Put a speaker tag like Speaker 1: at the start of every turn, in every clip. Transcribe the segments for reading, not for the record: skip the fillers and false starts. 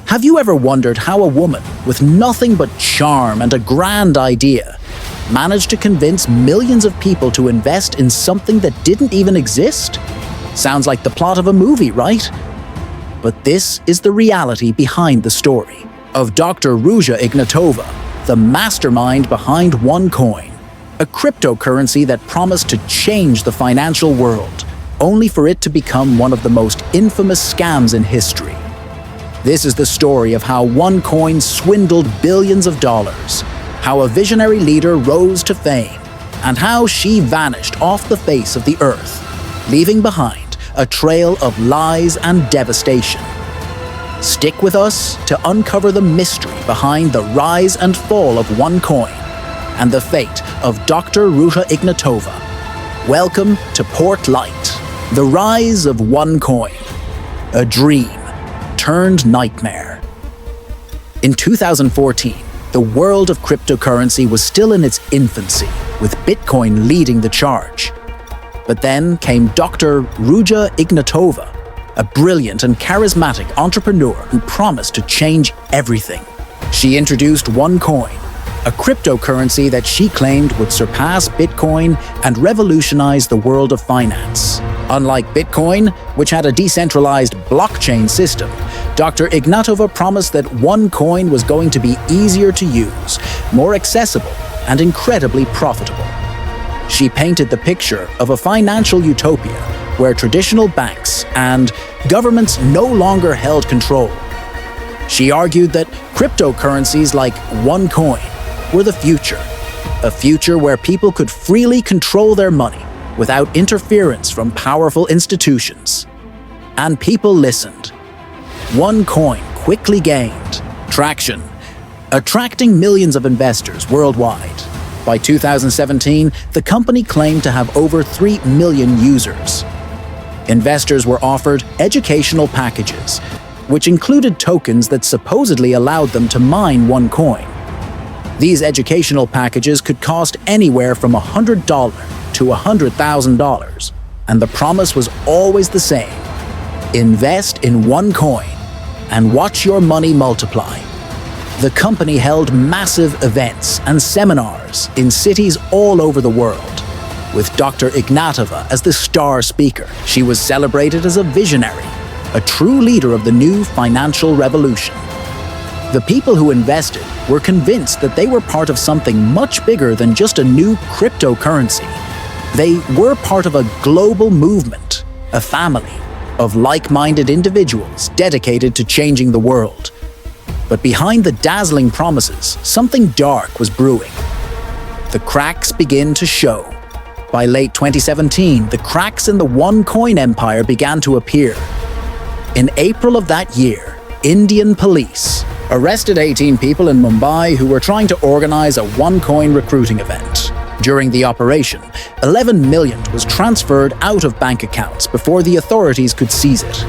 Speaker 1: Have you ever wondered how a woman with nothing but charm and a grand idea managed to convince millions of people to invest in something that didn't even exist? Sounds like the plot of a movie, right? But this is the reality behind the story of Dr. Ruja Ignatova, the mastermind behind OneCoin, a cryptocurrency that promised to change the financial world, only for it to become one of the most infamous scams in history. This is the story of how OneCoin swindled billions of dollars, how a visionary leader rose to fame, and how she vanished off the face of the earth, leaving behind a trail of lies and devastation. Stick with us to uncover the mystery behind the rise and fall of OneCoin and the fate of Dr. Ruja Ignatova. Welcome to Port Light, the rise of OneCoin, a dream turned nightmare. In 2014, the world of cryptocurrency was still in its infancy, with Bitcoin leading the charge. But then came Dr. Ruja Ignatova, a brilliant and charismatic entrepreneur who promised to change everything. She introduced OneCoin, a cryptocurrency that she claimed would surpass Bitcoin and revolutionize the world of finance. Unlike Bitcoin, which had a decentralized blockchain system, Dr. Ignatova promised that OneCoin was going to be easier to use, more accessible, and incredibly profitable. She painted the picture of a financial utopia where traditional banks and governments no longer held control. She argued that cryptocurrencies like OneCoin were the future, a future where people could freely control their money without interference from powerful institutions. And people listened. OneCoin quickly gained traction, attracting millions of investors worldwide. By 2017, the company claimed to have over 3 million users. Investors were offered educational packages, which included tokens that supposedly allowed them to mine OneCoin. These educational packages could cost anywhere from $100 to $100,000, and the promise was always the same: invest in OneCoin and watch your money multiply. The company held massive events and seminars in cities all over the world. With Dr. Ignatova as the star speaker, she was celebrated as a visionary, a true leader of the new financial revolution. The people who invested were convinced that they were part of something much bigger than just a new cryptocurrency. They were part of a global movement, a family of like-minded individuals dedicated to changing the world. But behind the dazzling promises, something dark was brewing. The cracks begin to show. By late 2017, the cracks in the OneCoin empire began to appear. In April of that year, Indian police arrested 18 people in Mumbai who were trying to organize a OneCoin recruiting event. During the operation, 11 million was transferred out of bank accounts before the authorities could seize it.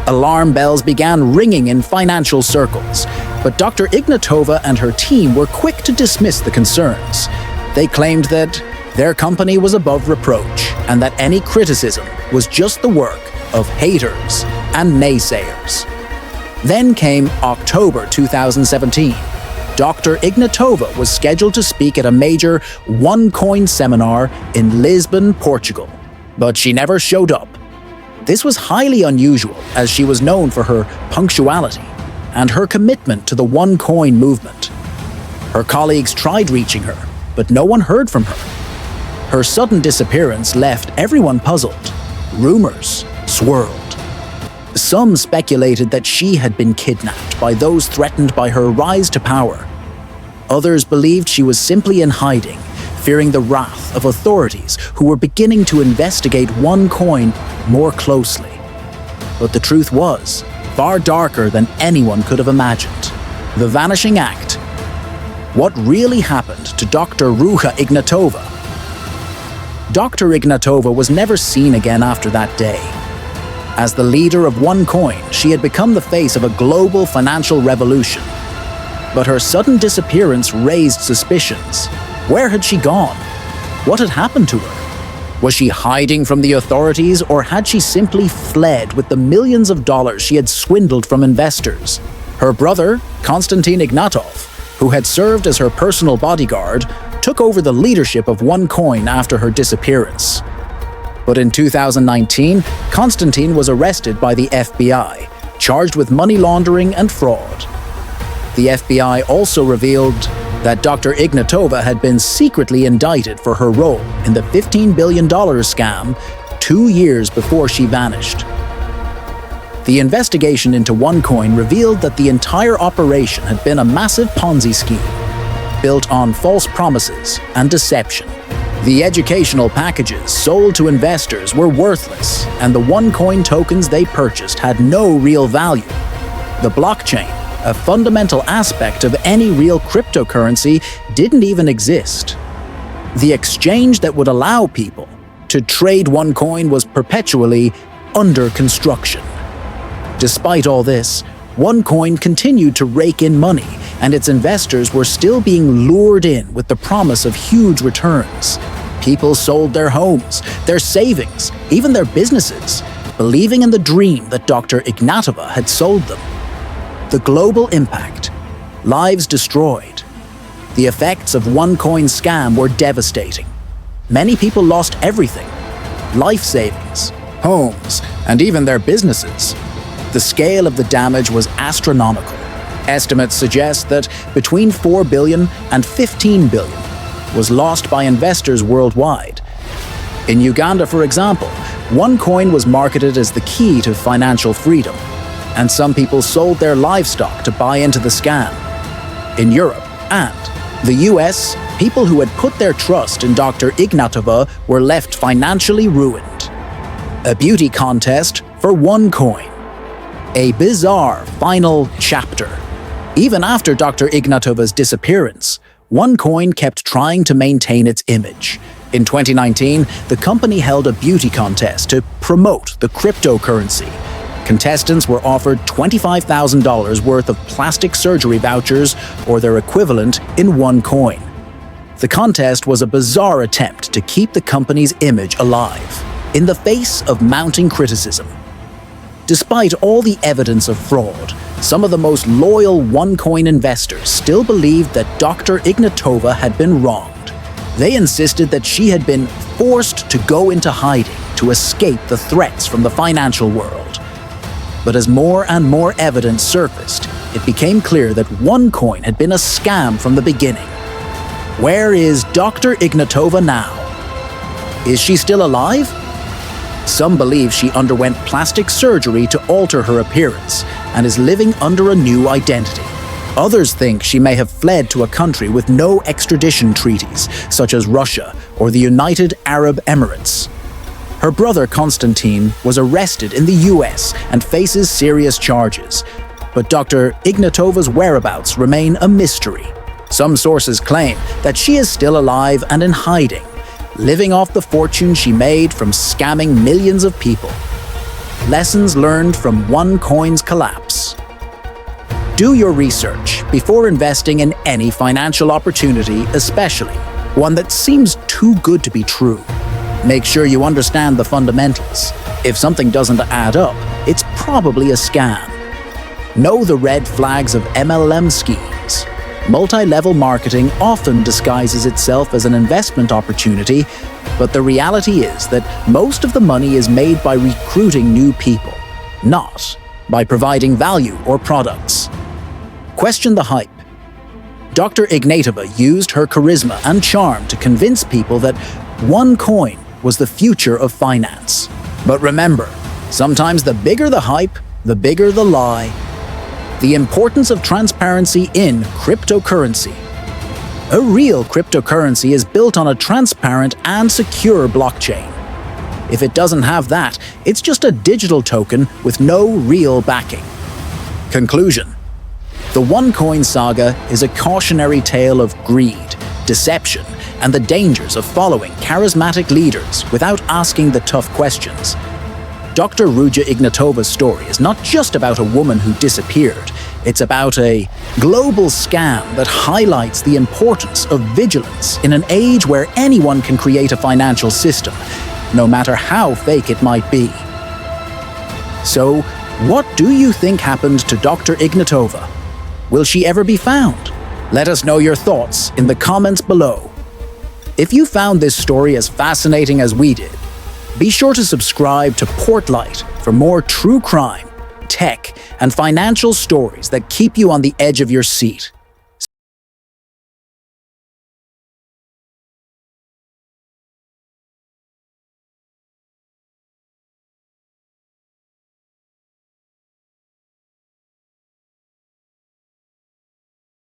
Speaker 1: Alarm bells began ringing in financial circles, but Dr. Ignatova and her team were quick to dismiss the concerns. They claimed that their company was above reproach and that any criticism was just the work of haters and naysayers. Then came October 2017. Dr. Ignatova was scheduled to speak at a major OneCoin seminar in Lisbon, Portugal, but she never showed up. This was highly unusual, as she was known for her punctuality and her commitment to the OneCoin movement. Her colleagues tried reaching her, but no one heard from her. Her sudden disappearance left everyone puzzled. Rumors swirled. Some speculated that she had been kidnapped by those threatened by her rise to power. Others believed she was simply in hiding, fearing the wrath of authorities who were beginning to investigate OneCoin more closely. But the truth was far darker than anyone could have imagined. The vanishing act. What really happened to Dr. Ruja Ignatova? Dr. Ignatova was never seen again after that day. As the leader of OneCoin, she had become the face of a global financial revolution. But her sudden disappearance raised suspicions. Where had she gone? What had happened to her? Was she hiding from the authorities, or had she simply fled with the millions of dollars she had swindled from investors? Her brother, Konstantin Ignatov, who had served as her personal bodyguard, took over the leadership of OneCoin after her disappearance. But in 2019, Konstantin was arrested by the FBI, charged with money laundering and fraud. The FBI also revealed that Dr. Ignatova had been secretly indicted for her role in the $15 billion scam 2 years before she vanished. The investigation into OneCoin revealed that the entire operation had been a massive Ponzi scheme, built on false promises and deception. The educational packages sold to investors were worthless, and the OneCoin tokens they purchased had no real value. The blockchain, a fundamental aspect of any real cryptocurrency, didn't even exist. The exchange that would allow people to trade OneCoin was perpetually under construction. Despite all this, OneCoin continued to rake in money, and its investors were still being lured in with the promise of huge returns. People sold their homes, their savings, even their businesses, believing in the dream that Dr. Ignatova had sold them. The global impact, lives destroyed. The effects of OneCoin's scam were devastating. Many people lost everything: life savings, homes, and even their businesses. The scale of the damage was astronomical. Estimates suggest that between 4 billion and 15 billion was lost by investors worldwide. In Uganda, for example, OneCoin was marketed as the key to financial freedom, and some people sold their livestock to buy into the scam. In Europe and the US, people who had put their trust in Dr. Ignatova were left financially ruined. A beauty contest for OneCoin. A bizarre final chapter. Even after Dr. Ignatova's disappearance, OneCoin kept trying to maintain its image. In 2019, the company held a beauty contest to promote the cryptocurrency. Contestants were offered $25,000 worth of plastic surgery vouchers or their equivalent in OneCoin. The contest was a bizarre attempt to keep the company's image alive, in the face of mounting criticism. Despite all the evidence of fraud, some of the most loyal OneCoin investors still believed that Dr. Ignatova had been wronged. They insisted that she had been forced to go into hiding to escape the threats from the financial world. But as more and more evidence surfaced, it became clear that OneCoin had been a scam from the beginning. Where is Dr. Ignatova now? Is she still alive? Some believe she underwent plastic surgery to alter her appearance and is living under a new identity. Others think she may have fled to a country with no extradition treaties, such as Russia or the United Arab Emirates. Her brother Konstantin was arrested in the US and faces serious charges, but Dr. Ignatova's whereabouts remain a mystery. Some sources claim that she is still alive and in hiding, living off the fortune she made from scamming millions of people. Lessons learned from OneCoin's collapse. Do your research before investing in any financial opportunity, especially one that seems too good to be true. Make sure you understand the fundamentals. If something doesn't add up, it's probably a scam. Know the red flags of MLM schemes. Multi-level marketing often disguises itself as an investment opportunity, but the reality is that most of the money is made by recruiting new people, not by providing value or products. Question the hype. Dr. Ignatova used her charisma and charm to convince people that OneCoin was the future of finance. But remember, sometimes the bigger the hype, the bigger the lie. The importance of transparency in cryptocurrency. A real cryptocurrency is built on a transparent and secure blockchain. If it doesn't have that, it's just a digital token with no real backing. Conclusion. The OneCoin saga is a cautionary tale of greed, deception, and the dangers of following charismatic leaders without asking the tough questions. Dr. Ruja Ignatova's story is not just about a woman who disappeared. It's about a global scam that highlights the importance of vigilance in an age where anyone can create a financial system, no matter how fake it might be. So, What do you think happened to Dr. Ignatova? Will she ever be found? Let us know your thoughts in the comments below. If you found this story as fascinating as we did, be sure to subscribe to Portlight for more true crime, tech, and financial stories that keep you on the edge of your seat.